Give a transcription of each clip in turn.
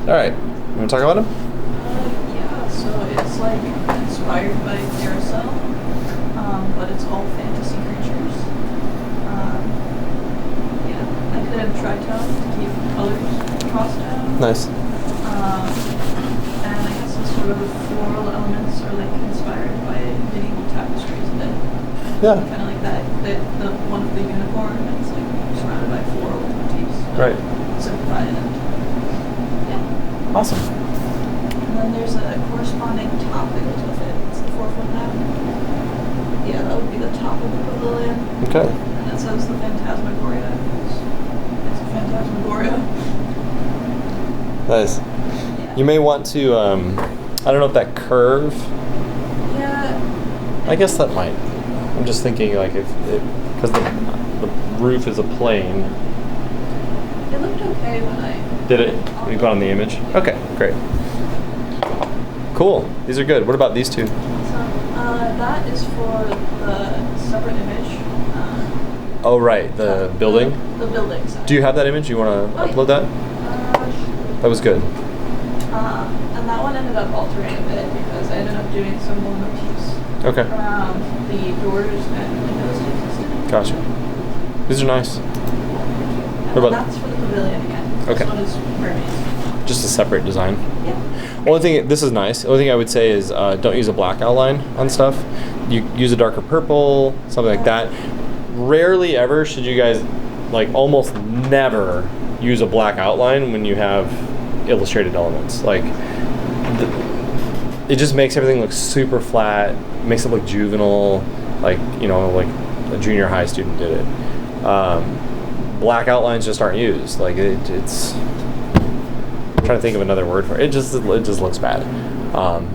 All right, you want to talk about him? Yeah, so it's like inspired by Carousel, but it's all fantasy creatures. Yeah, I did a tritone to keep colors across down. Nice. And I guess the sort of floral elements are like inspired by medieval tapestries a bit. Yeah. Kind of like that, the one with the unicorn that's like surrounded by floral motifs. Right. Simplified and yeah. Awesome. And then there's a corresponding top that goes with it. It's the 4-foot map. Yeah, that would be the top of the pavilion. Okay. And it says the Phantasmagoria. It's a Phantasmagoria. Nice. Yeah. You may want to, I don't know if that curve, Yeah. I guess that might. I'm just thinking like if it, because the roof is a plane. It looked okay when I... Did it? You put on the image? Okay, great. Cool. These are good. What about these two? So, that is for the separate image. Oh, right. The building? The building side. Do you have that image? You want to upload that? Sure. That was good. And that one ended up altering a bit because I ended up doing some more motifs Okay. around the doors and windows that existed. Gotcha. These are nice. And What about- that's for the pavilion again. Okay. This one is mermaids. Just a separate design. Yeah. Only thing, this is nice. The only thing I would say is don't use a black outline on stuff. You use a darker purple, something like that. Rarely ever should you guys, like almost never, use a black outline when you have illustrated elements. Like, it just makes everything look super flat, makes it look juvenile, like, you know, like a junior high student did it. Black outlines just aren't used. Like, it's... I'm trying to think of another word for it. It just looks bad.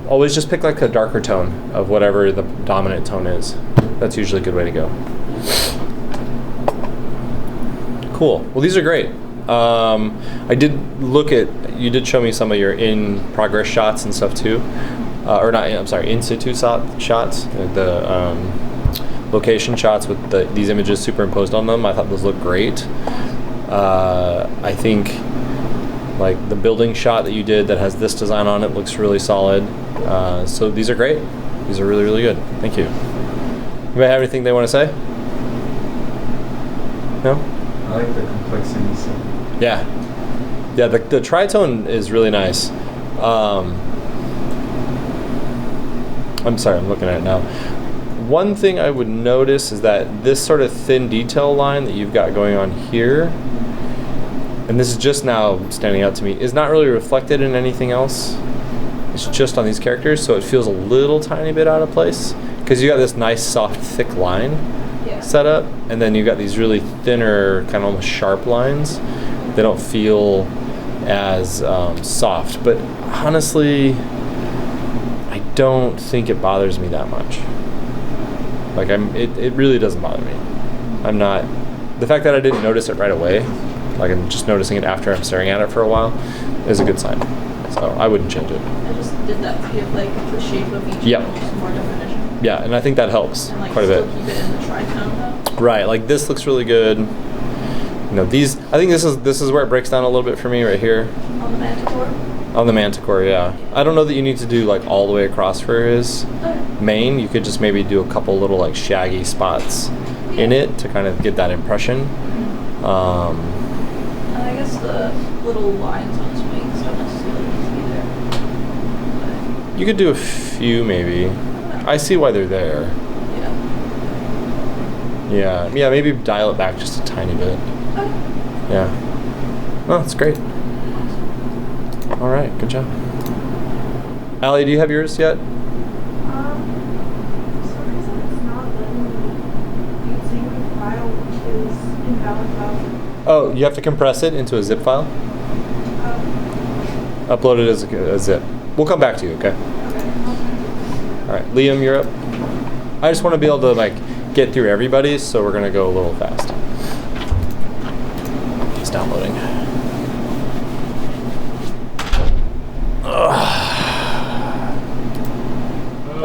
Always just pick like a darker tone of whatever the dominant tone is. That's usually a good way to go. Cool. Well, these are great. I did look at, you did show me some of your in-progress shots and stuff too. Or not, I'm sorry, in-situ shots. The location shots with these images superimposed on them. I thought those looked great. I think like the building shot that you did that has this design on it looks really solid. So these are great. These are really, really good. Thank you. Anybody have anything they want to say? No? I like the complexities. Yeah. Yeah, the tritone is really nice. I'm sorry, I'm looking at it now. One thing I would notice is that this sort of thin detail line that you've got going on here, and this is just now standing out to me, is not really reflected in anything else. It's just on these characters, so it feels a little tiny bit out of place. Because you got this nice, soft, thick line set up, and then you got these really thinner, kind of almost sharp lines. They don't feel as soft, but honestly, I don't think it bothers me that much. Like, it really doesn't bother me. I'm not, the fact that I didn't notice it right away, like I'm just noticing it after I'm staring at it for a while, is a good sign. So I wouldn't change it. I just did that to give like the shape of each one some more definition. Yeah, and I think that helps And like quite a bit. still keep it in the tritone though. Right, like this looks really good. You know, these, I think this is where it breaks down a little bit for me right here. On the manticore? On the manticore, yeah. I don't know that you need to do like all the way across for his mane. You could just maybe do a couple little like shaggy spots in it to kind of get that impression. And I guess the little lines on his wings don't necessarily need to be there. But You could do a few maybe. I see why they're there. yeah. Yeah, maybe dial it back just a tiny bit. Okay. Yeah. Oh, that's great. All right, good job. Allie, do you have yours yet? For some reason it's not letting me using the file, which is invalid file. Oh, you have to compress it into a zip file? Upload it as a zip. We'll come back to you, okay? All right, Liam, you're up. I just want to be able to like get through everybody's, so we're gonna go a little fast. It's downloading.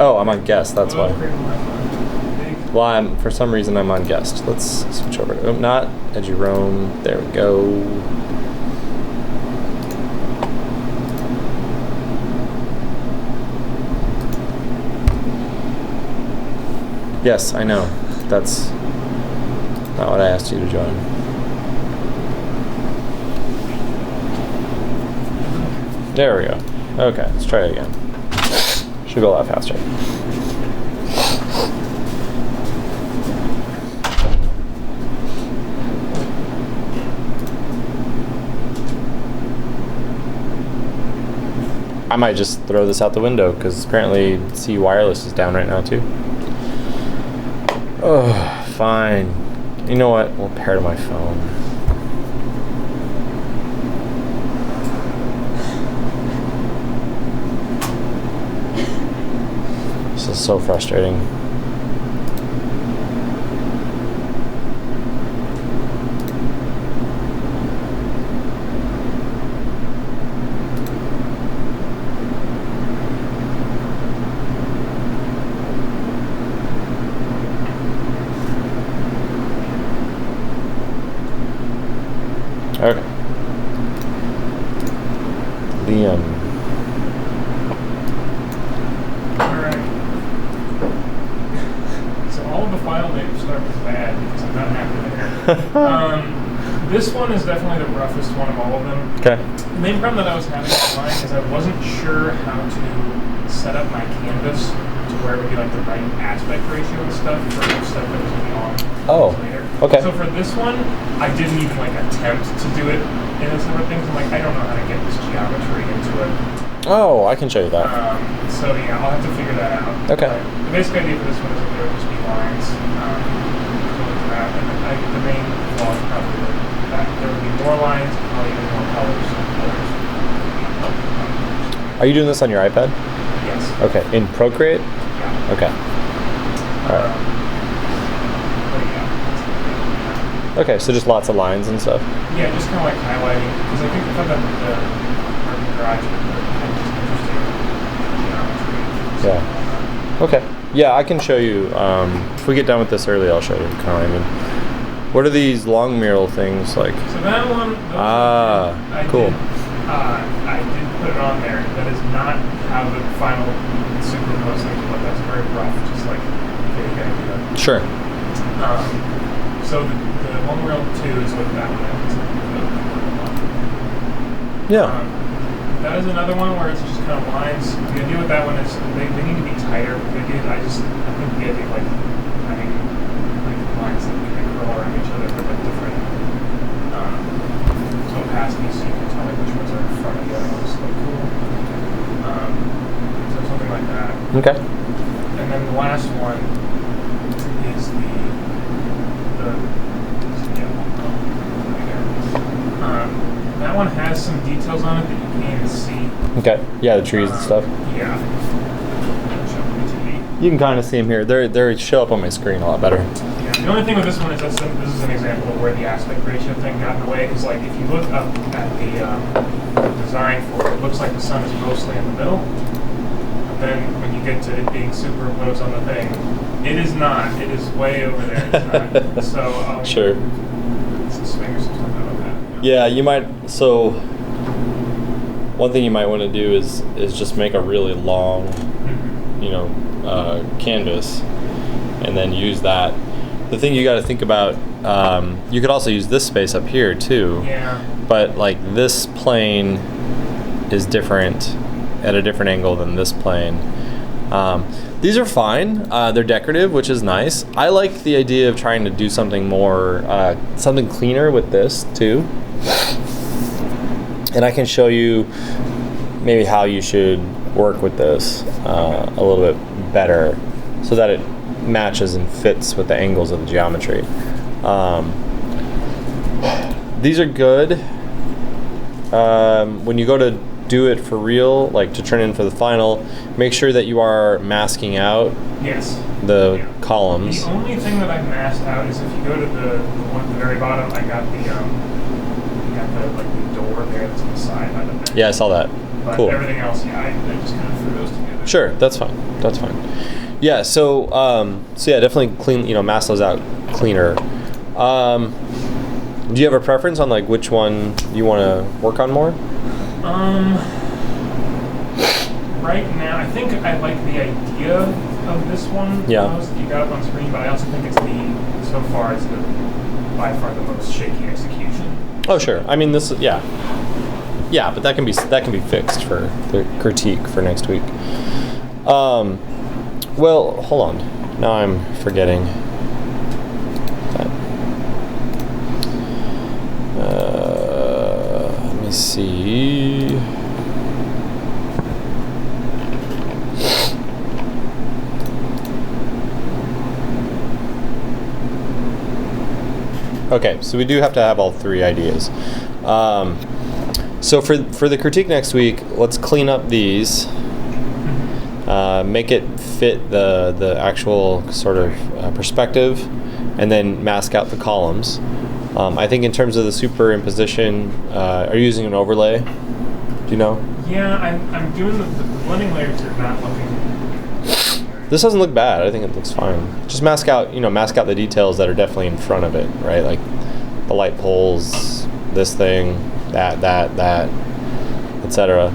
Oh, I'm on guest, that's why. Well, for some reason I'm on guest. Let's switch over to, oh, not Edgerome, there we go. Yes, I know. That's not what I asked you to join. There we go. Okay, let's try it again. Should go a lot faster. I might just throw this out the window because apparently C Wireless is down right now too. Oh, fine. You know what? We'll pair to my phone. This is so frustrating. Okay. Liam. Alright. So all of the file names start with bad because I'm not happy there. This one is definitely the roughest one of all of them. Okay. The main problem that I was having with mine is I wasn't sure how to set up my canvas to where it would be like the right aspect ratio and stuff for each stuff that was going to be on later. Okay. So for this one, I didn't even like attempt to do it in a separate things. I'm like, I don't know how to get this geometry into it. Oh, I can show you that. So yeah, I'll have to figure that out. Okay. The basic idea for this one is that there would just be lines. And the main flaw is probably that there would be more lines, probably even more colors. Are you doing this on your iPad? Yes. Okay. In Procreate? Yeah. Okay. All right. But yeah. Okay, so just lots of lines and stuff. Yeah, just kind of like highlighting, because I think the parking garage is just interesting geometry. Yeah. Okay. Yeah, I can show you. If we get done with this early, I'll show you kind of. What are these long mural things like? So that one. Cool. I did put it on there. That is not how the final superimposed thing look. That's very rough, just like vague idea. Sure. So the one mural 2 is what that one is. Yeah. That is another one where it's just kind of lines. The idea with that one is they need to be tighter. I think the idea of like having like lines that can curl around each other for like different opacities, so you can tell like which ones are in front of the other ones. Like cool. So something like that. Okay. And then the last one is that one has some details on it that you can't even see. Okay. Yeah, the trees and stuff. Yeah. Show on the TV. You can kind of see them here. They show up on my screen a lot better. Yeah. The only thing with this one is this is an example of where the aspect ratio thing got in the way. Because like if you look up at the design for it, it looks like the sun is mostly in the middle. But then when you get to it being superimposed on the thing, it is not. It is way over there. It's not. So Sure. Some swingers or something about that. Yeah, you might. So one thing you might want to do is just make a really long, canvas, and then use that. The thing you got to think about, you could also use this space up here too. Yeah. But like this plane is different at a different angle than this plane. These are fine. They're decorative, which is nice. I like the idea of trying to do something more, something cleaner with this too. And I can show you maybe how you should work with this a little bit better so that it matches and fits with the angles of the geometry. These are good. When you go to do it for real, like to turn in for the final, make sure that you are masking out the columns. The only thing that I masked out is if you go to the one at the very bottom, I got the door there that's on the side by the bench. Yeah, I saw that. But cool. Everything else, I just kind of threw those together. Sure, that's fine. That's fine. Yeah, so yeah, definitely clean. Mask those out cleaner. Do you have a preference on like which one you want to work on more? Right now, I think I like the idea of this one Yeah. most that you got up on screen, but I also think so far it's by far the most shaky execution. Oh sure. I mean this is yeah, but that can be fixed for the critique for next week. Well, hold on. Now I'm forgetting. Let me see. Okay, so we do have to have all three ideas. So for the critique next week, let's clean up these, make it fit the actual sort of perspective, and then mask out the columns. I think in terms of the superimposition, are you using an overlay? Do you know? Yeah, I'm doing the blending layers are not looking. This doesn't look bad. I think it looks fine. Just mask out the details that are definitely in front of it, right? Like the light poles, this thing, that, etc.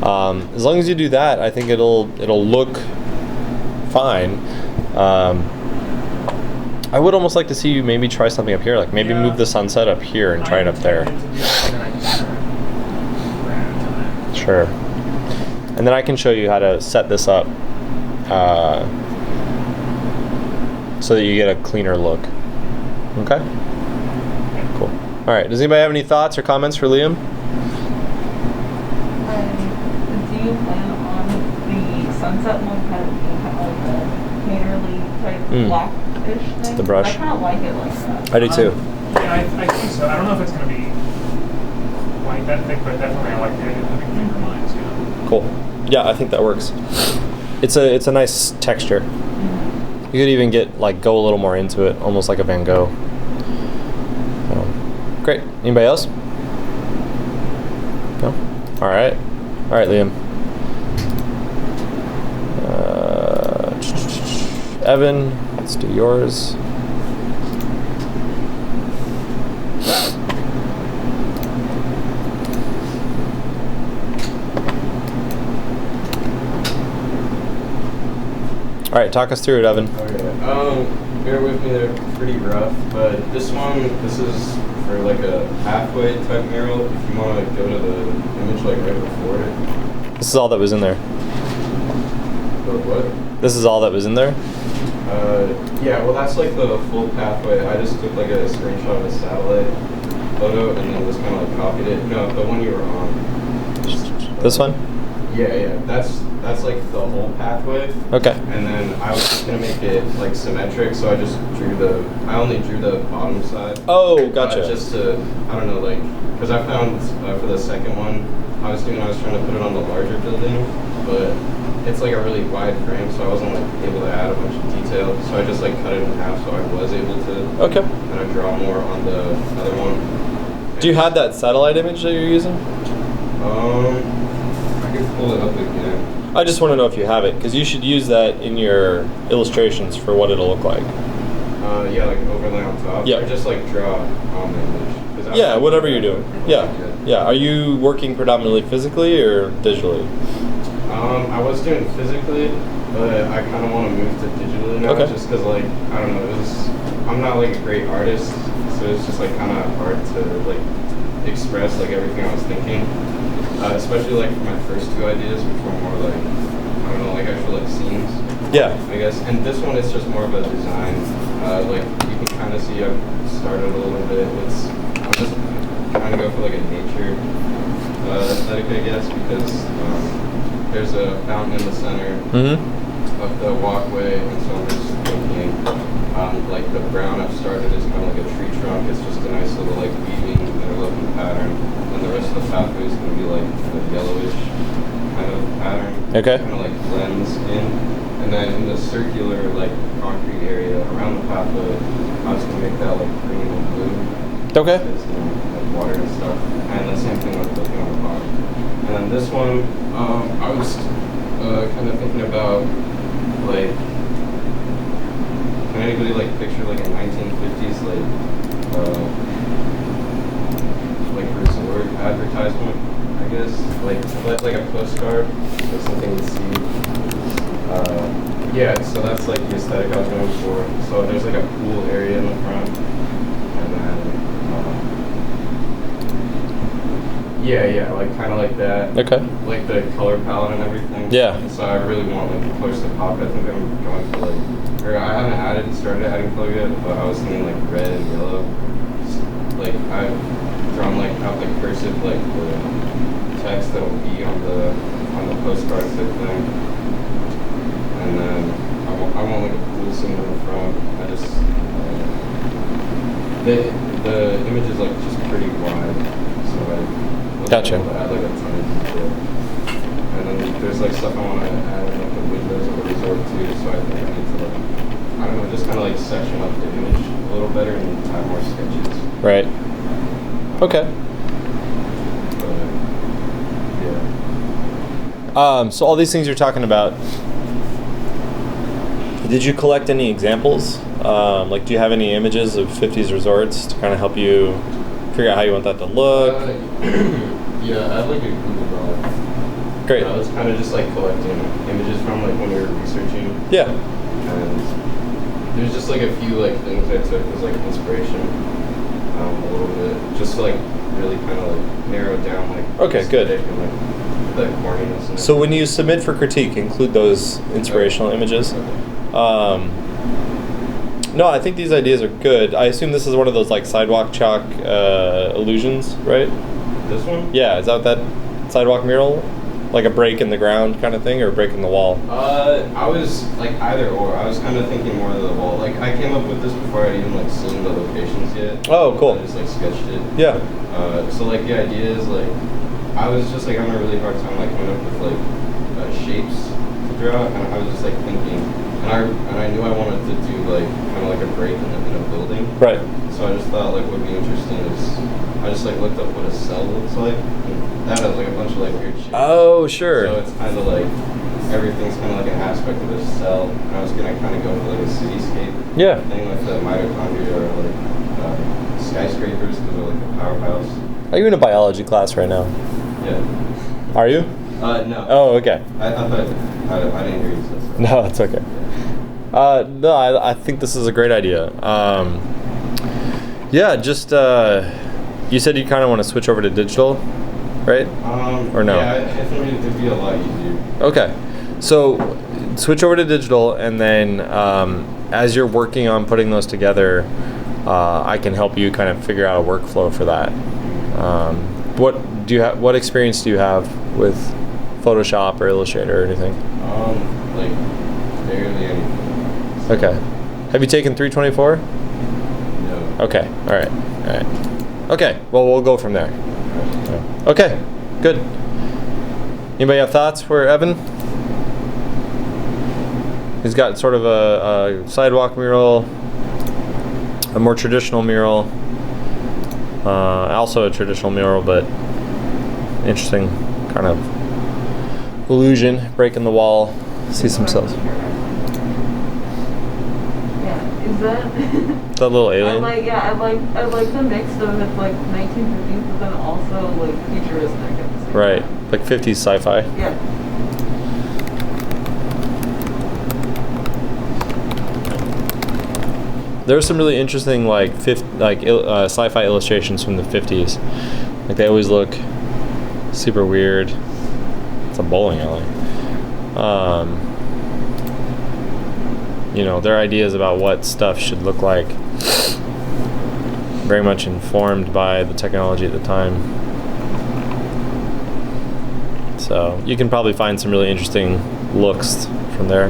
As long as you do that, I think it'll look fine. I would almost like to see you maybe try something up here, like maybe move the sunset up here and try it up there. Sure. And then I can show you how to set this up so that you get a cleaner look. Okay? Cool. All right. Does anybody have any thoughts or comments for Liam? Do you plan on the sunset look kind of being kind of like a painterly type blackish thing? The brush. I kind of like it like that. I do too. Yeah, I think so. I don't know if it's going to be like that thick, but definitely I like the idea of having finger lines. Yeah. Cool. Yeah, I think that works. It's a nice texture. You could even go a little more into it, almost like a Van Gogh. Great. Anybody else? No? All right, Liam. Evan, let's do yours. All right, talk us through it, Evan. Okay. Bear with me, they're pretty rough, but this is for like a halfway type mural. If you want to go to the image like right before it. This is all that was in there. What? This is all that was in there? Yeah, well that's like the full pathway. I just took like a screenshot of a satellite photo and then just kind of like copied it. No, the one you were on. This one? Yeah. That's like the whole pathway. Okay. And then I was just gonna make it like symmetric, so I just I only drew the bottom side. Oh, gotcha. Just to, I don't know, like, because I found for the second one, I was trying to put it on the larger building, but it's like a really wide frame, so I wasn't like able to add a bunch of detail. So I just like cut it in half, so I was able to kind of draw more on the other one. Do you have that satellite image that you're using? I can pull it up again. I just want to know if you have it, because you should use that in your illustrations for what it'll look like. Yeah, like overlay on top. Yeah. Or just like draw on the image. Yeah, whatever you're doing. Yeah. Are you working predominantly physically or digitally? I was doing physically, but I kind of want to move to digitally now, just because like I don't know, I'm not like a great artist, so it's just like kind of hard to like express like everything I was thinking. Especially like for my first two ideas, which were more like, I don't know, like actual like scenes. Yeah. I guess. And this one is just more of a design. Like you can kind of see I've started a little bit. I'm just trying to go for like a nature aesthetic, I guess, because there's a fountain in the center of the walkway, and so I'm just thinking like the brown I've started is kind of like a tree trunk. It's just a nice little like weaving interlocking pattern. And the rest of the pathway is going to be like a yellowish kind of pattern. Okay. Kind of like blends in. And then in the circular like concrete area around the pathway, I was going to make that like green and blue. Okay. It's, like water and stuff. And the same thing with looking on the bottom. And then this one, I was kind of thinking about like, can anybody like picture like a 1950s like resort advertisement, I guess, like a postcard, or something you see. Yeah, so that's like the aesthetic I was going for. So there's like a pool area in the front, and then yeah, like kind of like that. Okay. Like the color palette and everything. Yeah. And so I really want like the colors to pop. I think I'm going for like, or I haven't started adding color yet, but I was thinking like red and yellow. Like I've drawn like out the cursive, like the text that will be on the postcard type thing. And then I want like a pool scene in the front. I just the image is like just pretty wide, so I Gotcha. add like a ton of detail. And then there's like stuff I want to add in like the windows of the resort too. So I think I need to like, I don't know, just kind of like section up the image a little better and add more sketches. Right. Okay. But yeah. So all these things you're talking about, did you collect any examples? Like, do you have any images of 50s resorts to kind of help you figure out how you want that to look? Yeah, I have like a Google Doc. Great. I was kind of just like collecting images from like when we were researching. Yeah. And there's just like a few like things I took as like inspiration, a little bit, just to like really kind of like narrow down like Okay, good. and like the corniness. And So when you submit for critique, include those inspirational images. No, I think these ideas are good. I assume this is one of those like sidewalk chalk illusions, right? This one? Yeah, is that sidewalk mural? Like a break in the ground kind of thing, or a break in the wall? I was like either or. I was kind of thinking more of the wall. Like I came up with this before I'd even like seen the locations yet. Oh, cool. I just like sketched it. Yeah. So like the idea is like, I was just like having a really hard time like coming up with like shapes to draw, and I was just like thinking, and I knew I wanted to do like kind of like a break in a building. Right. So I just thought like what would be interesting is I just like looked up what a cell looks like. And that has like a bunch of like weird shapes. Oh, sure. So it's kind of like everything's kind of like an aspect of a cell. And I was gonna kind of go for like a cityscape thing, like the mitochondria or like skyscrapers because they're like a powerhouse. Are you in a biology class right now? Yeah. Are you? No. Oh, okay. I thought I didn't hear you say so. No, it's okay. No, I think this is a great idea. Yeah, just you said you kind of want to switch over to digital, right? Or no? Yeah, I think it'd be a lot easier. Okay, so switch over to digital, and then as you're working on putting those together, I can help you kind of figure out a workflow for that. What experience do you have with Photoshop or Illustrator or anything? Like barely anything. Okay. Have you taken 324? No. Okay. All right. Okay. Well, we'll go from there. Okay. Good. Anybody have thoughts for Evan? He's got sort of a sidewalk mural, a more traditional mural, also a traditional mural, but interesting kind of illusion, break in the wall, see some cells. Yeah, is that? That little alien? I like the mix of it's like 1950s, but then also like futuristic at the same Right, time. like 50s sci-fi. Yeah. There are some really interesting sci-fi illustrations from the 50s. Like they always look super weird. It's a bowling alley. Their ideas about what stuff should look like, very much informed by the technology at the time. So you can probably find some really interesting looks from there.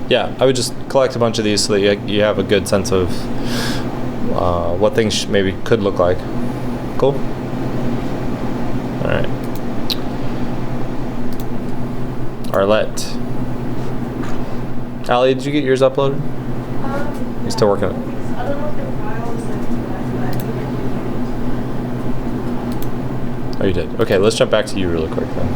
Yeah, I would just collect a bunch of these so that you have a good sense of what things maybe could look like. Cool? All right. Arlette. Allie, did you get yours uploaded? You still working on it? I don't know if the file is sent to that, but I think I did. Oh, you did. Okay, let's jump back to you really quick then.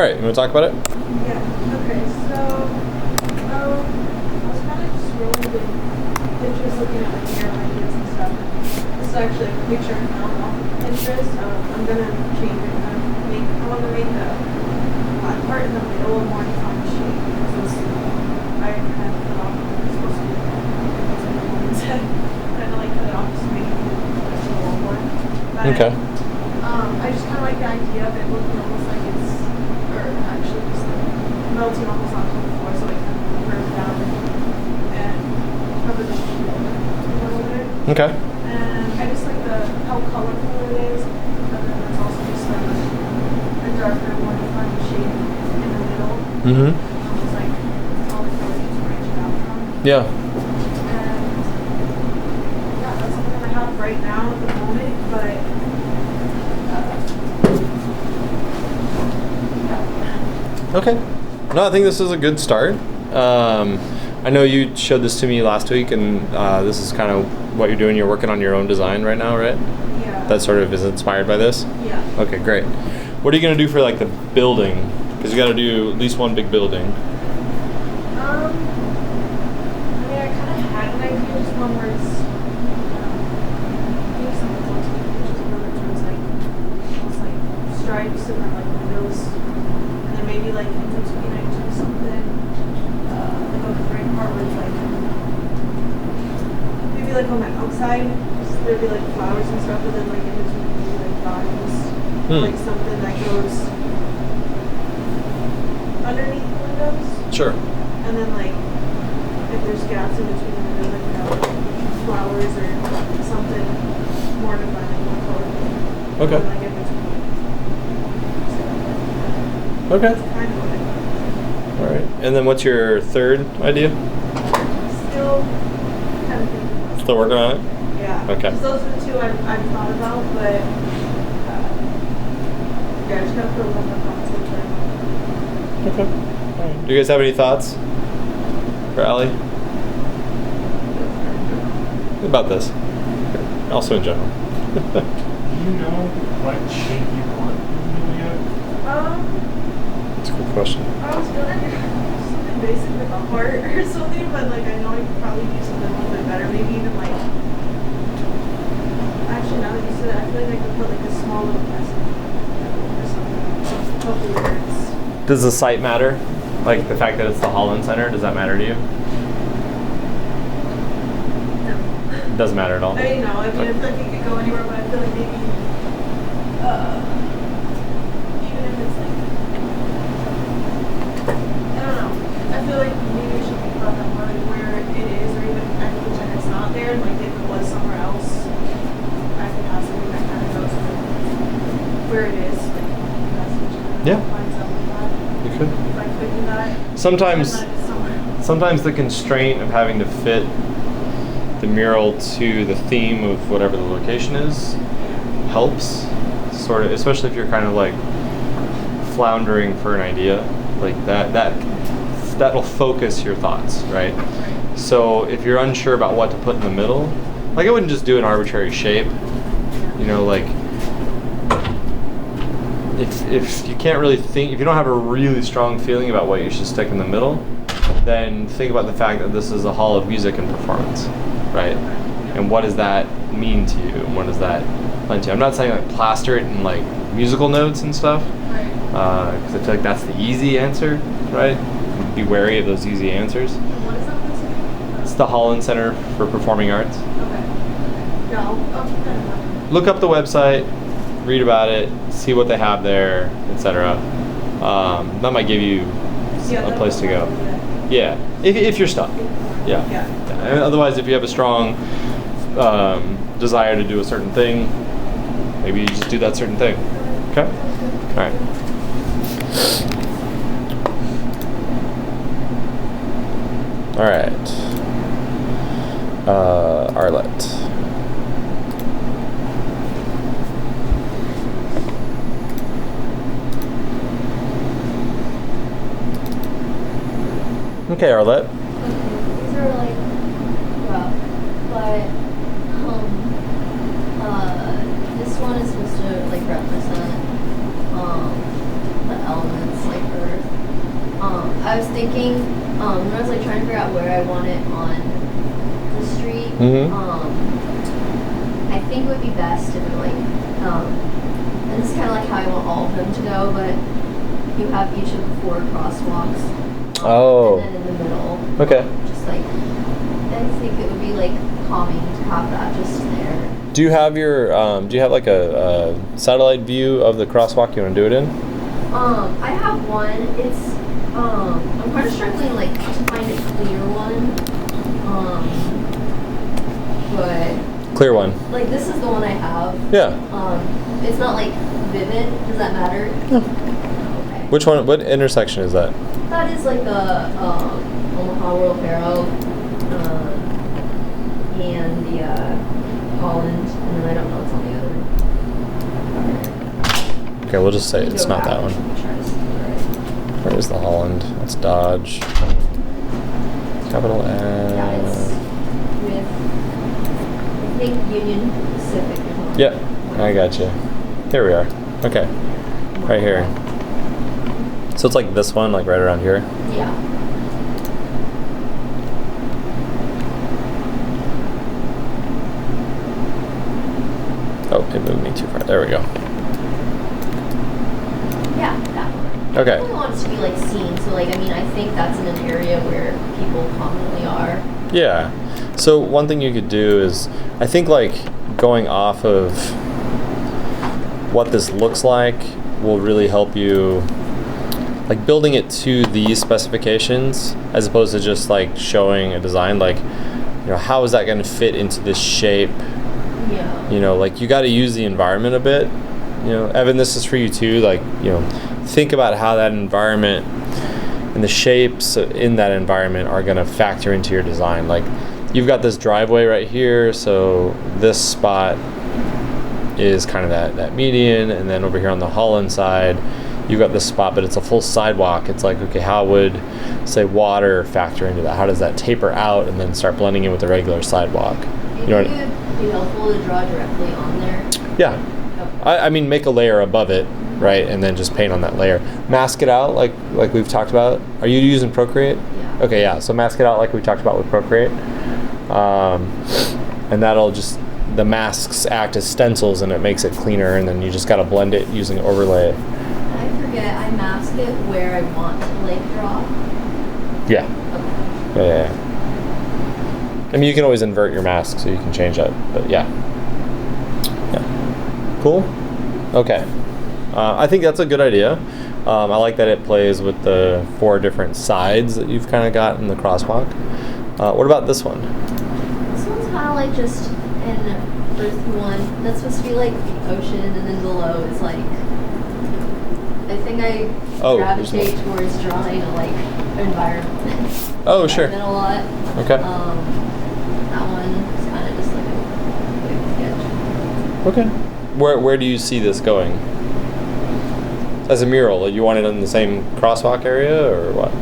All right, you want to talk about it? Yeah. Okay. So, I was kind of just rolling with Pinterest, looking at like hair ideas and stuff. This is actually a picture I found off of Pinterest. I'm gonna change it. I want to make the black part in the middle a more defined shape. So I kind of cut off. It's supposed to be kind of like cut it off to make it a little more. But, Okay. I just kind of like the idea of it looking almost like it's, or actually just like melting almost onto the floor, so it kind of curves down and cover the floor a little bit. Okay. And I just like how colorful it is, but then it's also just a darker, more defined shade in the middle. Mm-hmm. Almost like all the colors just branching out from. Yeah. And yeah, that's something that I have right now at the moment, but Okay. No, I think this is a good start. I know you showed this to me last week, and this is kind of what you're doing. You're working on your own design right now, right? yeah. That sort of is inspired by this? Yeah. Okay, great. What are you going to do for like the building? Because you got to do at least one big building. I mean, I kind of had an idea, just one where it's, maybe something else, just one that turns like, almost like stripes and then like windows, and then maybe like in between I do something, like on the frame part where it's like, maybe like on the outside, there'd be like flowers and stuff, but then like in between maybe like vines, like something that goes underneath the windows. Sure. And then, like, if there's gaps in between the windows, like, flowers or something more defined, like, more colorful. Okay. And, like, in between. Okay. That's kind of what I thought. All right. And then what's your third idea? Still kind of thinking about it. Still working on it? Yeah. Okay. Just those are the two I've thought about, but, yeah, I just gotta put a little more thoughts into it. Okay. All right. Do you guys have any thoughts for Allie about this? Also in general. Do you know what shape you want in the yet? That's a good question. I was gonna do something basic with a heart or something, but like I know I could probably do something a little bit better. Maybe even like, actually now that you said it, I feel like I could put like a small little crescent or something. A couple words. Does the site matter? Like the fact that it's the Holland Center, does that matter to you? No. It doesn't matter at all? I mean, no. I mean, I feel like it could go anywhere, but I feel like maybe, even if it's like, I don't know. I feel like maybe we should think about that more, like where it is, or even I could pretend it's not there, and like if it was somewhere else, I could have something that kind of goes with where it is. Like, Yeah. find something like that. You could. If I could do that. Sometimes, and then it's somewhere. sometimes the constraint of having to fit the mural to the theme of whatever the location is helps, sort of, especially if you're kind of like floundering for an idea, like that'll focus your thoughts, right? So if you're unsure about what to put in the middle, like I wouldn't just do an arbitrary shape, you know, like if you can't really think, if you don't have a really strong feeling about what you should stick in the middle, then think about the fact that this is a hall of music and performance, right? And what does that mean to you? And what does that lend to you? I'm not saying like plaster it in like musical notes and stuff, Right. because I feel like that's the easy answer, right? Be wary of those easy answers. And what is that place again? It's the Holland Center for Performing Arts. Okay. Yeah, I'll keep that in mind. Look up the website, read about it, see what they have there, etc. That might give you a place to go. Yeah, if you're stuck. Yeah. And otherwise, if you have a strong desire to do a certain thing, maybe you just do that certain thing. Okay? All right. All right. Arlette. Okay, Arlette. These are like rough, but this one is supposed to like represent the elements like earth. I was thinking, when I was like trying to figure out where I want it on the street, I think it would be best if it like, and this is kind of like how I want all of them to go, but you have each of the 4 crosswalks. Oh. And then in the middle. Okay. Just like, I think it would be like calming to have that just there. Do you have your do you have like a satellite view of the crosswalk you want to do it in? I have one. It's I'm kind of struggling like to find a clear one. But Clear one. like this is the one I have. Yeah. It's not like vivid. Does that matter? No. Okay. Which one? What intersection is that? That is like the Omaha World Barrow, and the Holland, and then I don't know what's on the other. Okay, we'll just say You it's go not back that one. and try to see where Where is the Holland? That's Dodge. Capital Yeah, it's F. with, I think, Union Pacific. Is on Yeah, one. I got you. Here we are. Okay, right here. So it's like this one, like right around here. Yeah. Oh, it moved me too far. There we go. Yeah, that one. Okay. I really want it to be like seen, so like I mean I think that's in an area where people commonly are. Yeah. So one thing you could do is, I think like going off of what this looks like will really help you, like building it to these specifications as opposed to just like showing a design, like, you know, how is that going to fit into this shape? Yeah. You know, like you got to use the environment a bit. You know, Evan, this is for you too. Like, you know, think about how that environment and the shapes in that environment are going to factor into your design. Like, you've got this driveway right here, so this spot is kind of that median, and then over here on the Holland side, you've got this spot, but it's a full sidewalk. It's like, okay, how would, say, water factor into that? How does that taper out and then start blending in with the regular sidewalk? Do you You know think it would be helpful to draw directly on there? Yeah. I mean, make a layer above it, right, and then just paint on that layer. Mask it out like we've talked about. Are you using Procreate? Yeah. Okay, yeah. So mask it out like we talked about with Procreate, and that'll just, the masks act as stencils and it makes it cleaner. And then you just got to blend it using overlay. I forget. I mask it where I want to like draw. Yeah. Okay. Yeah. I mean, you can always invert your mask, so you can change that. But yeah. Yeah. Cool. Okay. I think that's a good idea. I like that it plays with the 4 different sides that you've kind of got in the crosswalk. What about this one? This one's kind of like just an earth one. That's supposed to be like the ocean, and then below is like. I think I there's gravitate more. towards drawing a like environment. Oh, sure. Environment a lot. Okay. That one is kind of just like a quick sketch. Okay. Where do you see this going? As a mural, you want it in the same crosswalk area or what?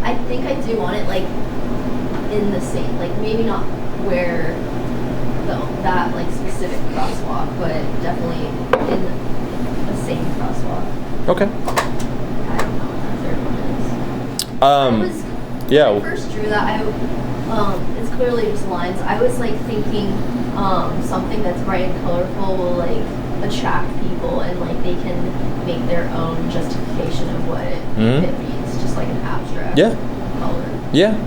I think I do want it like in the same, like maybe not where that like specific crosswalk, but definitely in the same crosswalk. Okay. I don't know what that third one is. Yeah. When I first drew that, it's clearly just lines. I was like thinking something that's bright and colorful will like attract people, and like they can make their own justification of what it means, just like an abstract color. Yeah.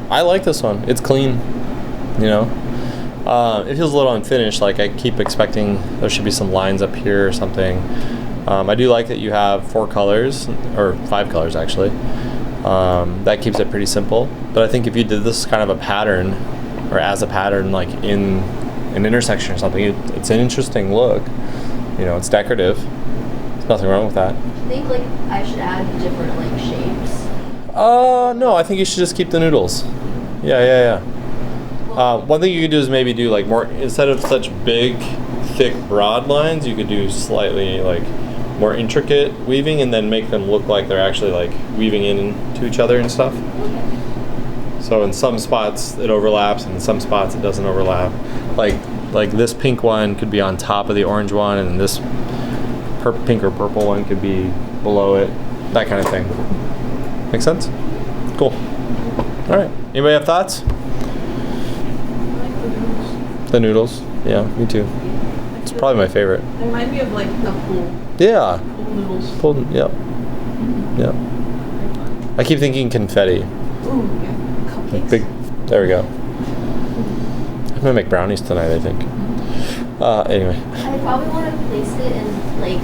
I like this one. It's clean, you know. It feels a little unfinished. Like I keep expecting there should be some lines up here or something. I do like that you have 4 colors, or 5 colors actually. That keeps it pretty simple. But I think if you did this kind of a pattern, or as a pattern, like in an intersection or something, it's an interesting look. You know, it's decorative. There's nothing wrong with that. I think like I should add different like shapes. No, I think you should just keep the noodles. Yeah. One thing you could do is maybe do like more, instead of such big, thick, broad lines, you could do slightly like more intricate weaving and then make them look like they're actually like weaving into each other and stuff. Okay. So in some spots it overlaps and in some spots it doesn't overlap. Like this pink one could be on top of the orange one, and this pink or purple one could be below it, that kind of thing. Make sense? Cool. All right. Anybody have thoughts? I like the noodles. The noodles. Yeah, me too. It's probably my favorite. They remind me of like the pool Yeah. noodles. Pulled. Yep. Yep. I keep thinking confetti. Ooh, yeah. Cupcakes. Big. There we go. I'm gonna make brownies tonight, I think. Anyway. I probably want to place it in like.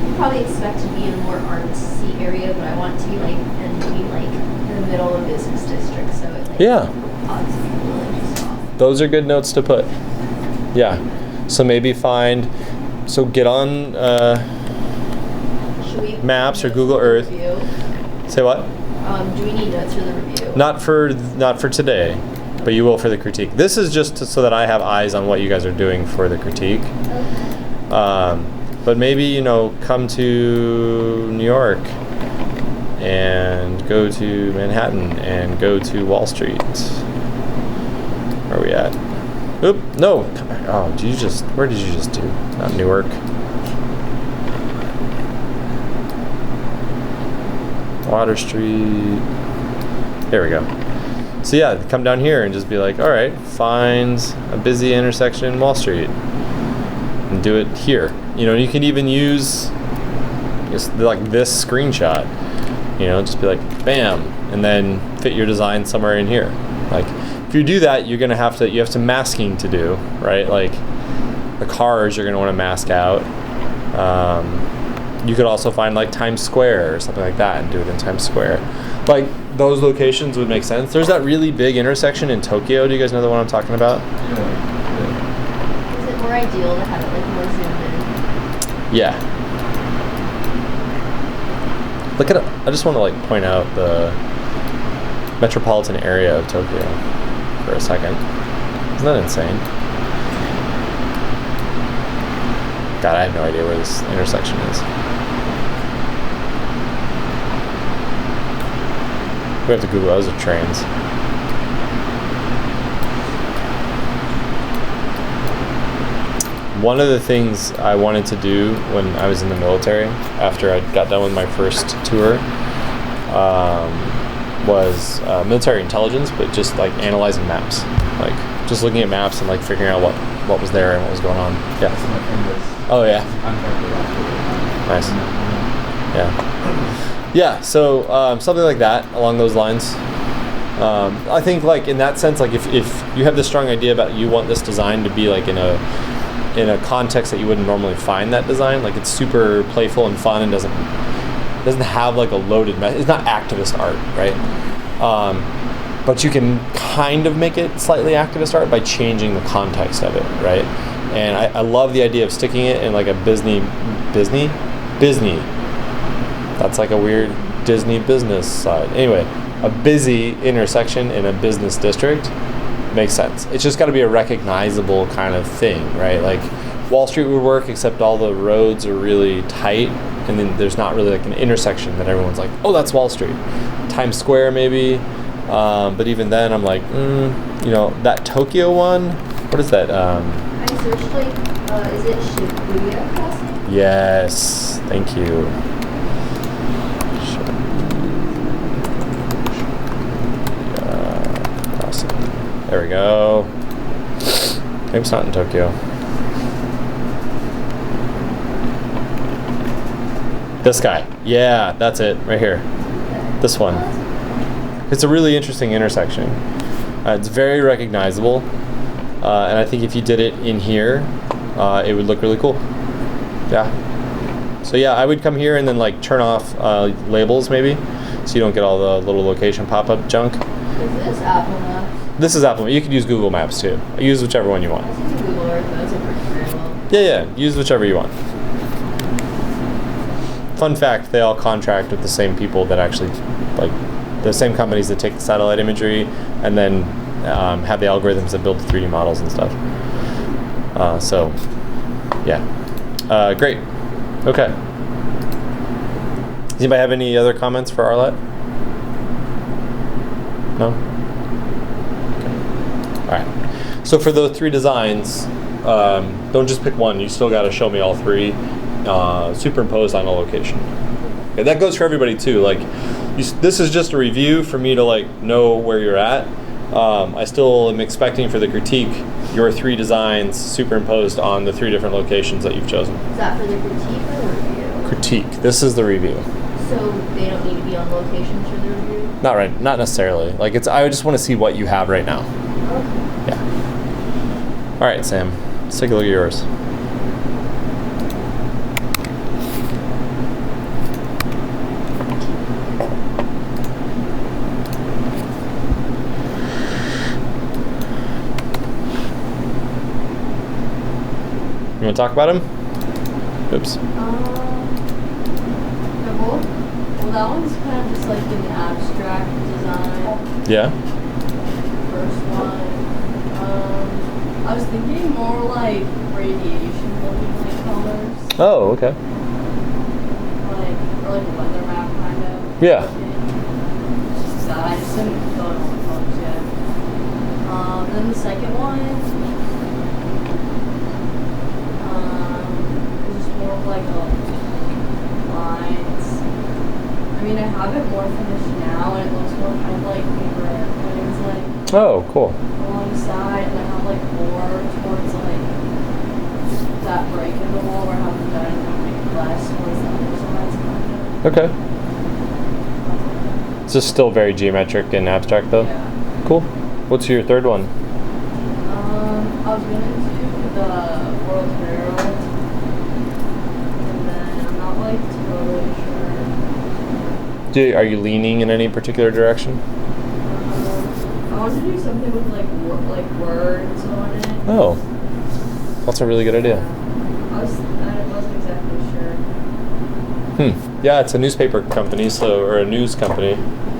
You probably expect to be in a more artsy area, but I want it to be like in the middle of a business district, so it like Yeah. odds people like just off. Those are good notes to put. Yeah. So maybe so get on, Should we Maps or notes Google for the Earth. review? say what? Do we need notes for the review? Not for today, but you will for the critique. This is just so that I have eyes on what you guys are doing for the critique. Okay. But maybe, come to New York and go to Manhattan and go to Wall Street. Where are we at? Oop, no, come back. Oh, where did you just do? Not Newark. Water Street. There we go. So yeah, come down here and just be like, all right, find a busy intersection in Wall Street and do it here. You can even use just like this screenshot, just be like, bam, and then fit your design somewhere in here. Like, if you do that, you have some masking to do, right? Like, the cars you're gonna want to mask out. You could also find like Times Square or something like that and do it in Times Square. Like, those locations would make sense. There's that really big intersection in Tokyo. Do you guys know the one I'm talking about? Yeah. Is it more ideal to have it like more zoomed in? Yeah. Look at it. I just want to point out the metropolitan area of Tokyo for a second. Isn't that insane? God, I have no idea where this intersection is. We have to Google. Those are trains. One of the things I wanted to do when I was in the military, after I got done with my first tour, was military intelligence, but just analyzing maps, just looking at maps and figuring out what was there and what was going on. Yeah. Oh yeah. Nice. Yeah. Yeah. So something like that along those lines. I think in that sense, if you have this strong idea about you want this design to be in a context that you wouldn't normally find that design, it's super playful and fun and doesn't have a loaded it's not activist art, right? But you can kind of make it slightly activist art by changing the context of it, right? And I love the idea of sticking it in a Disney. That's a weird Disney business side. Anyway, a busy intersection in a business district makes sense. It's just got to be a recognizable kind of thing, right? Wall Street would work, except all the roads are really tight, and then there's not really an intersection that everyone's like, oh, that's Wall Street. Times Square maybe, but even then I'm that Tokyo one, what is that? I searched is it Shibuya Crossing? Yes, thank you. There we go. Maybe it's not in Tokyo. This guy. Yeah, that's it, right here. This one. It's a really interesting intersection. It's very recognizable. And I think if you did it in here, it would look really cool. Yeah. So yeah, I would come here and then turn off labels maybe, so you don't get all the little location pop-up junk. Is this Apple Maps? This is Apple. You could use Google Maps too. Use whichever one you want. I was using Google Earth, those are working very well. Yeah. Use whichever you want. Fun fact, they all contract with the same people that actually, the same companies that take the satellite imagery and then have the algorithms that build the 3D models and stuff. So, yeah. Great. Okay. Does anybody have any other comments for Arlette? No? All right. So for those 3 designs, don't just pick one. You still got to show me all 3 superimposed on a location. Okay, that goes for everybody too. Like, this is just a review for me to like know where you're at. I still am expecting for the critique your 3 designs superimposed on the 3 different locations that you've chosen. Is that for the critique or the review? Critique. This is the review. So they don't need to be on location for the review? Not right. Not necessarily. Like I just want to see what you have right now. Okay. Yeah. All right, Sam. Let's take a look at yours. You want to talk about him? Oops. They're both. Well, that one's kind of just like an abstract design. Yeah. First one. I was thinking more like radiation looking like colors. Oh, okay. Or like a weather map kind of. Yeah. Just that. I just didn't fill in all the colors yet. Then the second one. It's just more of like a lines. I mean, I have it more finished now, and it looks more kind of like paper airplanes, like Oh, cool. alongside, and I have like more towards like that break in the wall where I have the bed and like less towards the other sides, kind of. Okay. It's just still very geometric and abstract, though. Yeah. Cool. What's your third one? I was gonna do the World Herald, and then I'm not like totally sure. Are you leaning in any particular direction? I want to do something with like words on it. Oh, that's a really good idea. I wasn't exactly sure. Yeah, it's a newspaper company, or a news company.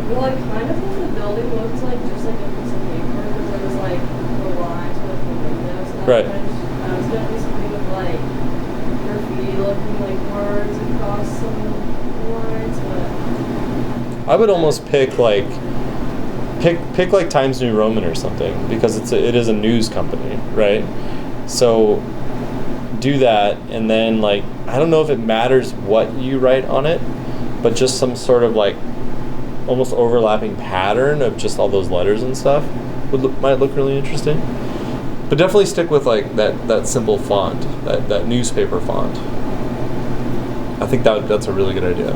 Well, I kind of thought the building looked like just like a piece of paper because there was like the lines with the windows. And Right. I was gonna do something with like graffiti looking like words across some lines, but I would almost pick like Times New Roman or something, because it is a news company, right? So do that, and then like I don't know if it matters what you write on it, but just some sort of like almost overlapping pattern of just all those letters and stuff might look really interesting. But definitely stick with like that simple font, that newspaper font. I think that's a really good idea.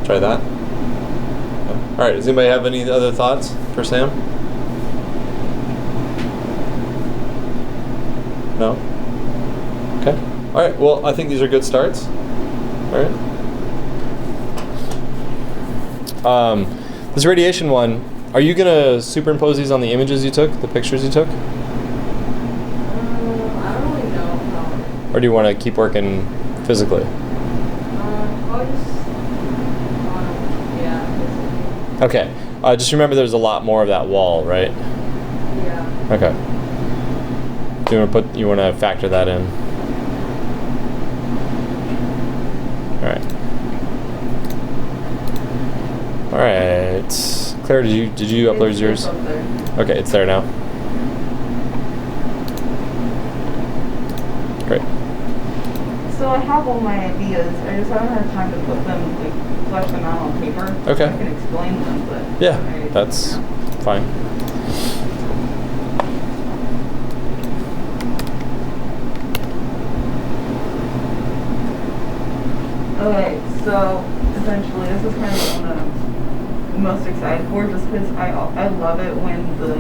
Try that. All right, does anybody have any other thoughts for Sam? No? Okay. All right, well, I think these are good starts. All right. This radiation one, are you going to superimpose these on the images you took, the pictures you took? I don't really know how. Or do you want to keep working physically? I'll just yeah. Okay. Just remember there's a lot more of that wall, right? Yeah. Okay. Do you want to factor that in? All right. All right. Claire, did you upload yours? Up there. Okay, it's there now. Great. So I have all my ideas. I just haven't had time to put them, like, flesh them out on paper. Okay. I can explain them, but Yeah, that's fine. Okay, so essentially this is kind of what I'm most excited for, just because I love it when the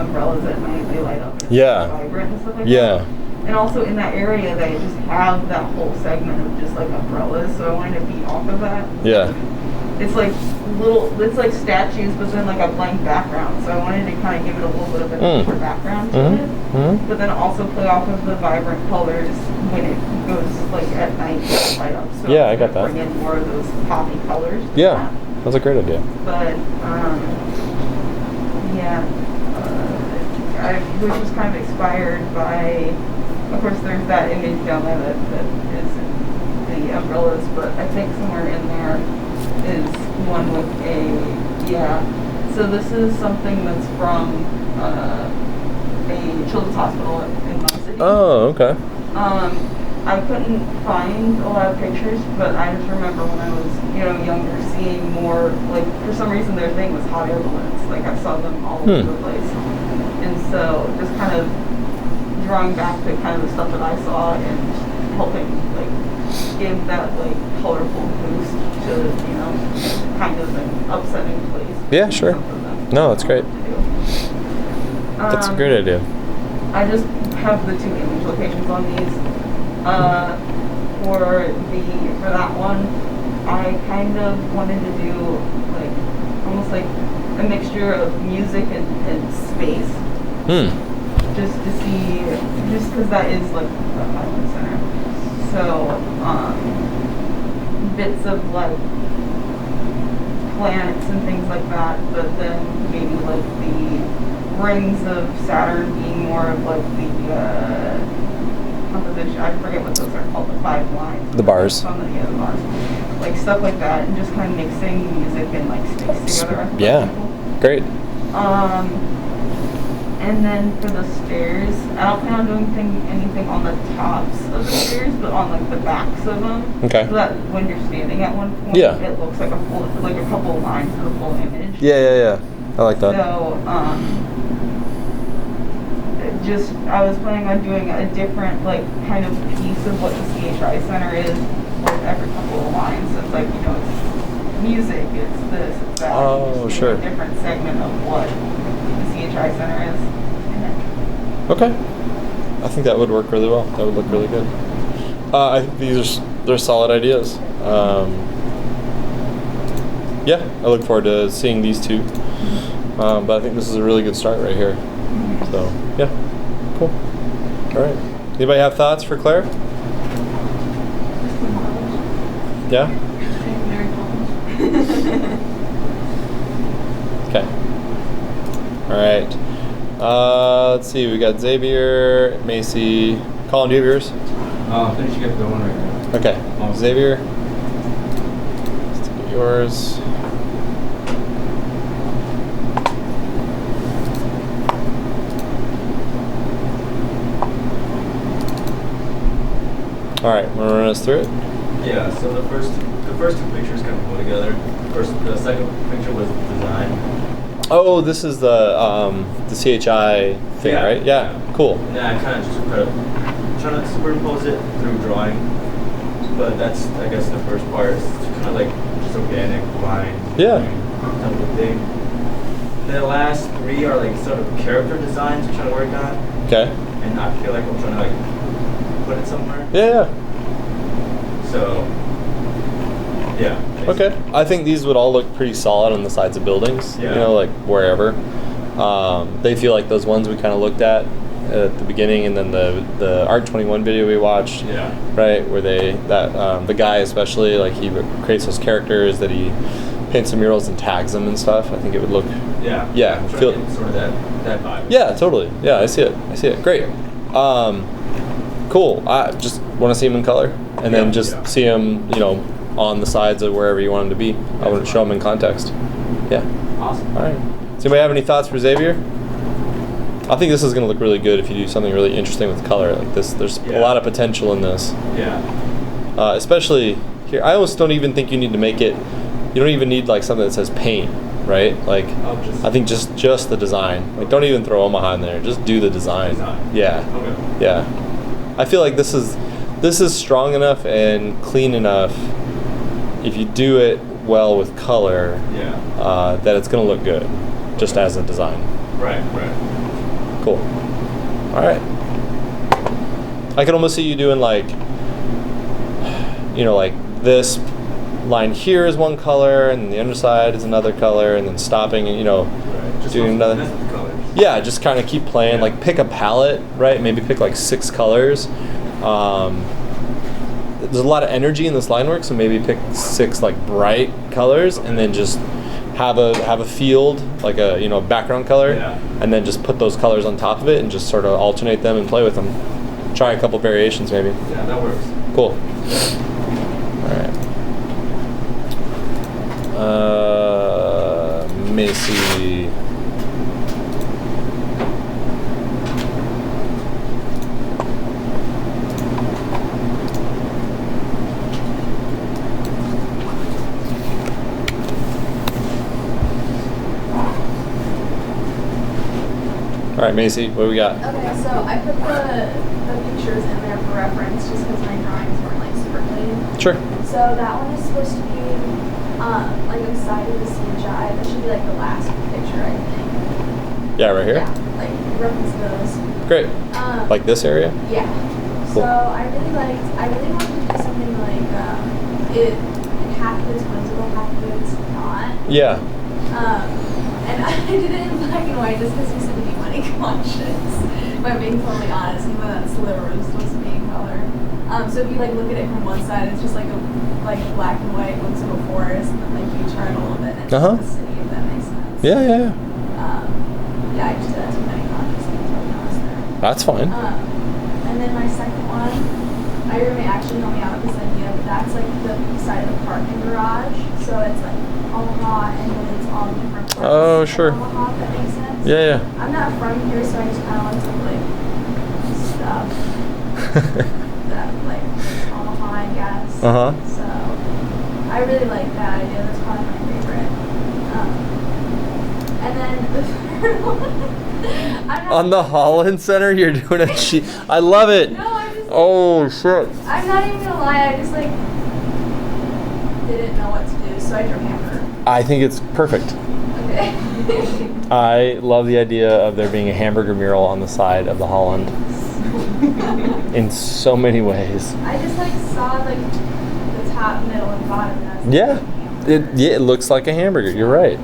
umbrellas at night, they light up. It's Yeah. vibrant and stuff like Yeah. that. And also in that area, they just have that whole segment of just like umbrellas, so I wanted to beat off of that. Yeah. It's like it's like statues, but then like a blank background. So I wanted to kind of give it a little bit of a deeper background to it, but then also play off of the vibrant colors when it goes like at night to light up. So Yeah, I got that. Bring in more of those poppy colors. to Yeah, that. that's a great idea. But yeah, I was just kind of inspired by. Of course, there's that image down there that is the umbrellas, but I think somewhere in there is one with so this is something that's from a children's hospital in my city. Oh, okay. I couldn't find a lot of pictures, but I just remember when I was, younger, seeing more, like, for some reason their thing was hot air balloons. Like, I saw them all over the place. And so, just kind of drawing back to kind of the stuff that I saw and helping, like, give that, like, colorful boost to, kind of an upsetting place. Yeah, sure. No, that's great. That's a great idea. I just have the 2 image locations on these. For that one, I kind of wanted to do like almost like a mixture of music and space. Just to see, just because that is like the Highland Center. So bits of like planets and things like that, but then maybe like the rings of Saturn being more of like the composition. I forget what those are called, the 5 lines. The bars. The bars. Like stuff like that, and just kind of mixing music and like space together. Yeah, great. And then for the stairs, I don't plan on doing anything on the tops of the stairs, but on like the backs of them. Okay. So that when you're standing at one point, it looks like a couple lines of the full image. Yeah. I like that. So, I was planning on doing a different, like, kind of piece of what the CHI Center is with every couple of lines. So it's like, it's music, it's this, it's that. Oh, just sure. A different segment of what the CHI Center is. Okay. I think that would work really well. That would look really good. I think they're solid ideas. Yeah, I look forward to seeing these 2. But I think this is a really good start right here. So, yeah. Cool. All right. Anybody have thoughts for Claire? Yeah? Okay. All right. Let's see. We got Xavier, Macy. Colin, do you have yours? Finish get going right now. Okay. Xavier. Let's take yours. All right, want to run us through it? Yeah. So the first 2 pictures kind of go together. The second picture was design. Oh, this is the CHI thing, right? Yeah. Cool. And then I kind of just trying to superimpose it through drawing. But that's, I guess, the first part. It's kind of like just organic line. Yeah. Type of thing. And then the last 3 are like sort of character designs I'm trying to work on. Okay. And I feel like I'm trying to like put it somewhere. Yeah. So, yeah. Okay. I think these would all look pretty solid on the sides of buildings. Yeah. Like wherever. They feel like those ones we kind of looked at the beginning, and then the Art 21 video we watched. Yeah. Right, where the guy especially, like, he creates those characters that he paints some murals and tags them and stuff. I think it would look. Yeah. Yeah. I'm trying to get sort of that vibe. Yeah, totally. Yeah, I see it. Great. Cool. I just want to see him in color, and then just see him, on the sides of wherever you want him to be. I want to show him in context. Yeah. Awesome. All right. Does anybody have any thoughts for Xavier? I think this is going to look really good if you do something really interesting with color like this. There's a lot of potential in this. Yeah. Especially here. I almost don't even think you need to make it. You don't even need like something that says paint, right? Like, I think just the design. Like, don't even throw Omaha in there. Just do the design. Yeah. Okay. Yeah. I feel like this is strong enough and clean enough. If you do it well with color, that it's going to look good, just as a design. Right. Cool. All right. I can almost see you doing like this line here is one color, and the underside is another color, and then stopping and Just doing another. mess with the colors. Yeah, just kind of keep playing. Like, pick a palette, right? Maybe pick like 6 colors. There's a lot of energy in this line work, so maybe pick 6 like bright colors, and then just have a field, like a background color, and then just put those colors on top of it and just sort of alternate them and play with them. Try a couple variations maybe. Yeah, that works. Cool. All right. Macy. All right, Macy, what do we got? Okay, so I put the pictures in there for reference just because my drawings weren't like super clean. Sure. So that one is supposed to be like on the side of the CHI. That should be like the last picture, I think. Yeah, right here? Yeah, like reference those. Great. Like this area? Yeah. Cool. So I really wanted to do something like it half of it's whimsical, half of it's not. Yeah. And I did it in black and white just because he said to be money conscious. If I'm being totally honest, even though that sliver was supposed to be in color. So if you like look at it from one side, it's just like a black and white whimsical forest, and then like you turn a little bit and it's Uh-huh. the city, if that makes sense. Yeah. Yeah, I just did that to money conscious, to be totally honest there. That's fine. And then my second one, my roommate actually helped me out with this idea, but that's like the side of the parking garage. So it's like Omaha and then it's all different parts Oh, of sure. Omaha, if that makes sense. Yeah. I'm not from here, so I just kind of want to like stuff that like Omaha, I guess. Uh-huh. So I really like that idea. That's probably my favorite. And then the third one, I'm not On the Holland Center, you're doing a cheat. I love it. No, I just. Oh, shit. I'm not even gonna lie. I just like didn't know what to do, so I drew hamburger. I think it's perfect. Okay. I love the idea of there being a hamburger mural on the side of the Holland in so many ways. I just like saw like the top, middle, and bottom. And that's Yeah, it looks like a hamburger. You're right.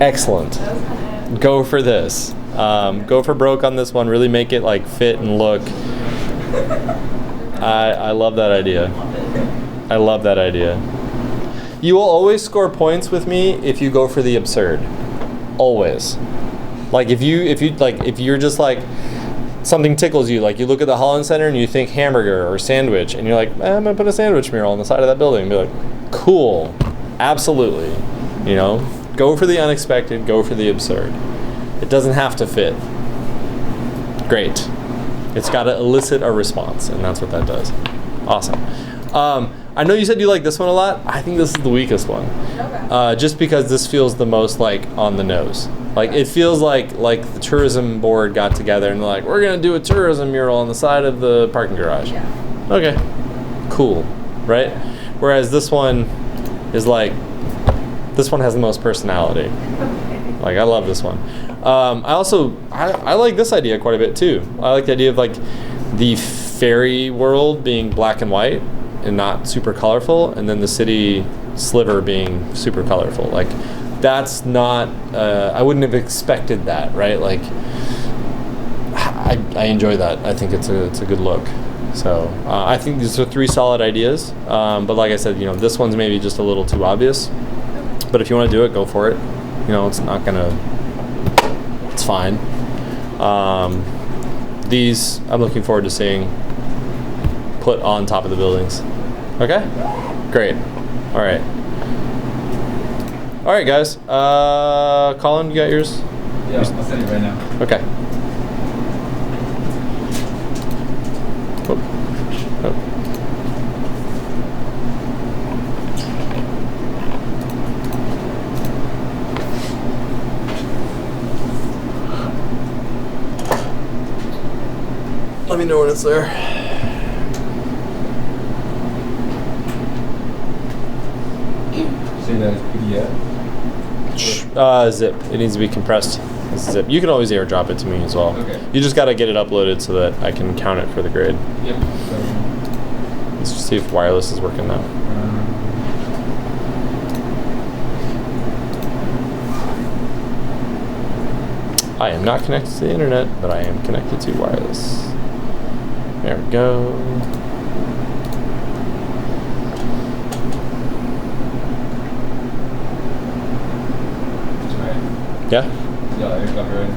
Excellent. That was kind of Go for this. Go for broke on this one. Really make it like fit and look. I love that idea. I love that idea. You will always score points with me if you go for the absurd. Always. Like if you're just like something tickles you, like you look at the Holland Center and you think hamburger or sandwich, and you're like, I'm gonna put a sandwich mural on the side of that building, and be like, cool, absolutely. You know, go for the unexpected, go for the absurd. It doesn't have to fit. Great. It's got to elicit a response, and that's what that does. Awesome. I know you said you like this one a lot. I think this is the weakest one. okay. Just because this feels the most like on the nose. Like it feels like the tourism board got together and they're like, we're gonna do a tourism mural on the side of the parking garage. Yeah. Okay, cool, right? Whereas this one is like, this one has the most personality. Okay. Like I love this one. I like this idea quite a bit too. I like the idea of like the fairy world being black and white and not super colorful, and then the city sliver being super colorful. Like that's not, I wouldn't have expected that, right? Like I enjoy that. I think it's a good look. So I think these are 3 solid ideas. But like I said, you know, this one's maybe just a little too obvious. But if you want to do it, go for it. You know, it's not gonna. It's fine. These I'm looking forward to seeing put on top of the buildings. Okay? Great. All right. All right, guys. Colin, you got yours? Yeah, I'll send it right now. Okay. Oh. Oh. Let me know when it's there. Say that as PDF. Zip. It needs to be compressed as zip. You can always airdrop it to me as well. Okay. You just got to get it uploaded so that I can count it for the grade. Yep. Let's just see if wireless is working now. I am not connected to the internet, but I am connected to wireless. There we go. That's right. Yeah? Yeah, I got it right.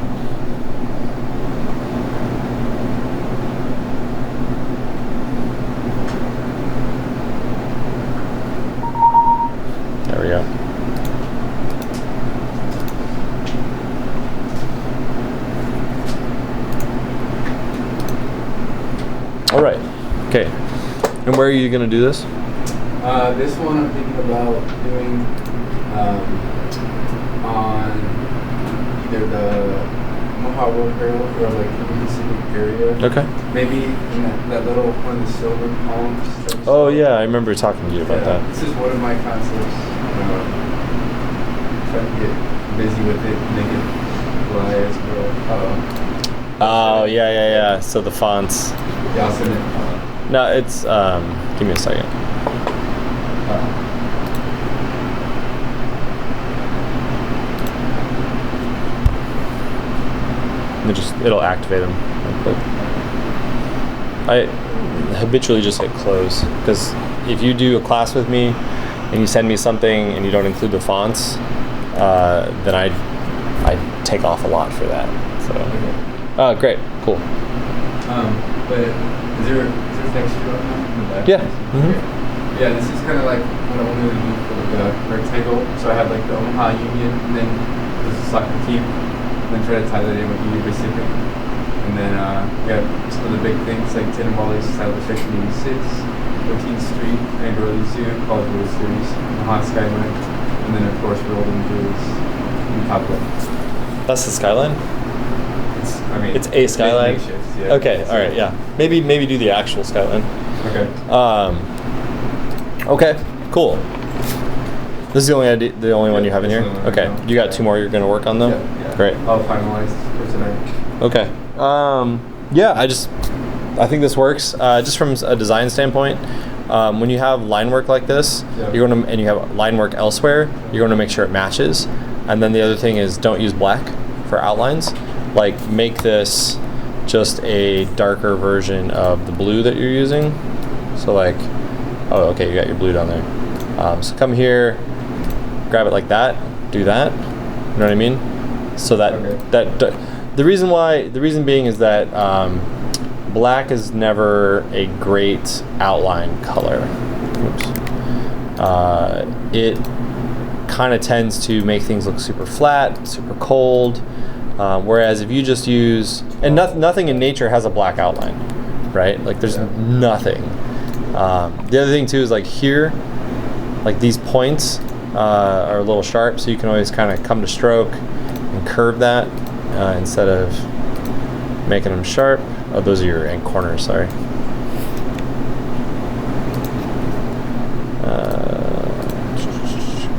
There we go. All right. Okay. And where are you going to do this? This one I'm thinking about doing on either the Mohawk Road or like in the Pacific area. Okay. Maybe in that little one, the silver columns. that we Oh saw. yeah, I remember talking to you about Yeah, that. this is one of my concepts. Trying to get busy with it, make it fly as well. Oh yeah. So the fonts. Yeah, I'll send it. No, it's give me a second. It'll activate them real quick. I habitually just hit close because if you do a class with me and you send me something and you don't include the fonts, then I take off a lot for that. So, great, cool. But is there texture on that in the back? Yeah. Mhm. Okay. Yeah, this is kind of like what I wanted to do for like a rectangle. So I have like the Omaha Union, and then there's a soccer team, and then try to tie that in with Union Pacific. And then we have some of the big things like Tinamales established 1986, 14th Street, Angroli Zoo, College World Series, Omaha Skyline, and then of course World Injuries in top left. That's the skyline. It's a skyline. Makeshift, yeah. Okay, all right, yeah. Maybe do the actual skyline. Okay. Okay, cool. This is the only one you have in here. This is the one Okay, right now. you got two more you're gonna work on though. Yeah. Great. I'll finalize for tonight. Okay. Yeah, I think this works. Just from a design standpoint, when you have line work like this, Yeah. and you have line work elsewhere, you're going to make sure it matches. And then the other thing is don't use black for outlines. Like make this just a darker version of the blue that you're using. So like, oh, okay, you got your blue down there. So come here, grab it like that, do that. You know what I mean? So that Okay. the reason being is that black is never a great outline color. Oops. It kind of tends to make things look super flat, super cold. Whereas if you just use, and nothing in nature has a black outline, right? Like there's nothing. The other thing too is like here, like these points are a little sharp, so you can always kind of come to stroke and curve that instead of making them sharp. Oh, those are your end corners, sorry.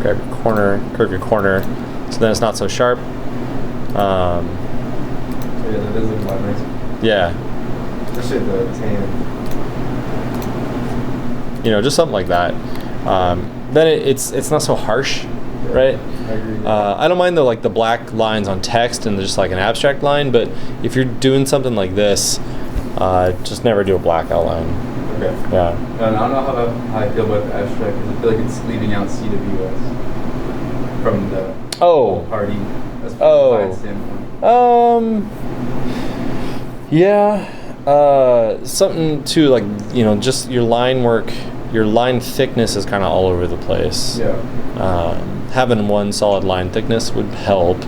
Grab your corner, curve your corner, so then it's not so sharp. Yeah, that does look a lot nicer. Yeah, Especially the tan. you know, just something like that. Then it's not so harsh, right? I agree. I don't mind the black lines on text and just like an abstract line, but if you're doing something like this, just never do a black outline. Okay. Yeah. I don't know how I feel about the abstract because I feel like it's leaving out CWS from the Oh. party. That's from Oh. a design standpoint. Yeah. Something to like, you know, just your line work, your line thickness is kind of all over the place. Yeah. Having one solid line thickness would help.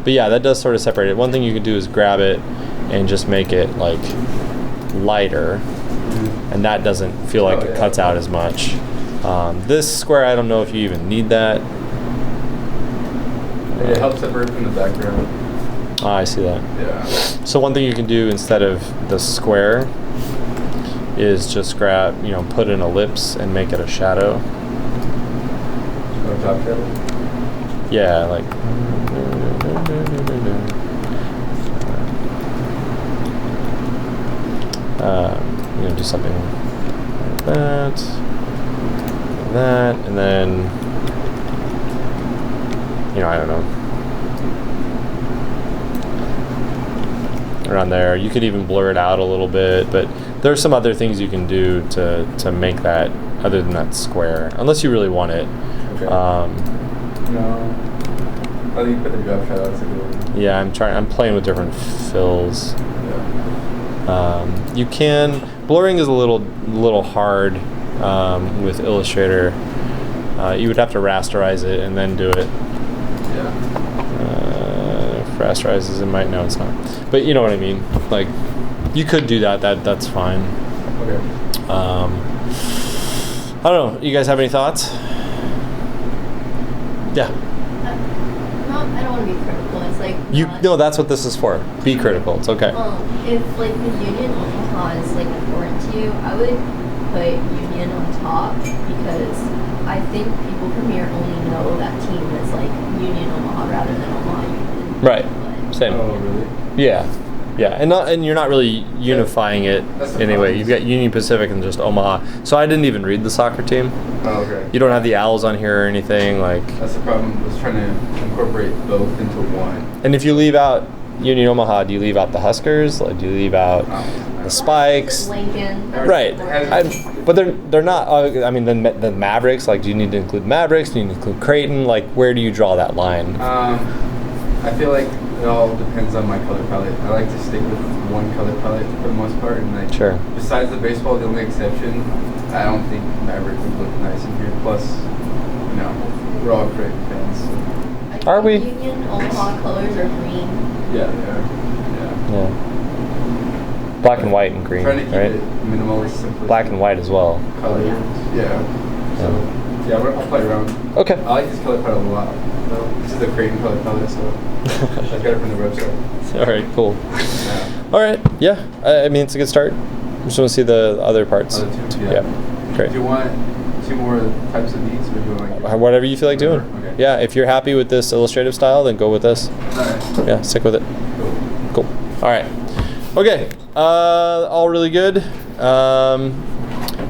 But yeah, that does sort of separate it. One thing you could do is grab it and just make it like lighter, and that doesn't feel like it cuts out as much. This square, I don't know if you even need that. It helps separate from the background. I see that. Yeah. So one thing you can do instead of the square is just grab, you know, put an ellipse and make it a shadow. On top shadow. Yeah, like. You know, do something like that, and then, you know, I don't know, around there. You could even blur it out a little bit, but there's some other things you can do to make that other than that square, unless you really want it. Okay. No. I think you put the drop shadow. That's a good one. Yeah, I'm playing with different fills. Yeah. You can, blurring is a little hard with Illustrator. You would have to rasterize it and then do it. Yeah. If rasterizes it might, no, it's not. But you know what I mean. Like, you could do that. That's fine. Okay. I don't know. You guys have any thoughts? Yeah. I don't want to be critical. It's like You not- no, that's what this is for. Be critical. It's okay. If like the Union Omaha is like important to you, I would put Union on top because I think people from here only know that team as like Union Omaha rather than Omaha Union. Right. But- Same. Oh, really? Yeah. Yeah, and you're not really unifying it That's the anyway. problem. You've got Union Pacific and just Omaha. So I didn't even read the soccer team. Oh, okay. You don't have the Owls on here or anything like. That's the problem. I was trying to incorporate both into one. And if you leave out Union Omaha, do you leave out the Huskers? Like, do you leave out the Spikes? Lincoln. Right. But they're not. I mean, the Mavericks. Like, do you need to include Mavericks? Do you need to include Creighton? Like, where do you draw that line? I feel like it all depends on my color palette. I like to stick with one color palette for the most part, and like Sure. besides the baseball, the only exception, I don't think Maverick would look nice in here. Plus, you know, we're all Creighton fans. So. I think Are we? Union Omaha colors are green. Yeah. Yeah. Black and white and green, Trying to keep right? it minimalist, simplistic. Black and white as well. colors. Yeah. So I'll play around. Okay. I like this color palette a lot. Though. This is the Creighton color palette, so I got it from the website. All right. Cool. Yeah. All right. Yeah. I mean, it's a good start. Just want to see the other parts. Other two, Yeah. yeah. Great. Do you want 2 more types of these, or do you want like Whatever you feel like doing. Okay. Yeah. If you're happy with this illustrative style, then go with this. Alright. Yeah. Stick with it. Cool. Cool. All right. Okay. All really good.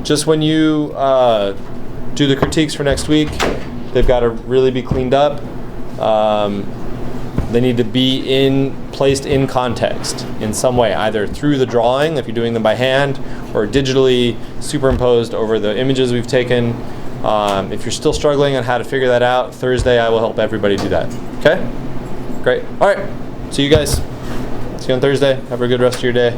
Just when you do the critiques for next week, they've got to really be cleaned up. They need to be placed in context in some way, either through the drawing, if you're doing them by hand, or digitally superimposed over the images we've taken. If you're still struggling on how to figure that out, Thursday I will help everybody do that. Okay? Great. All right. See you guys. See you on Thursday. Have a good rest of your day.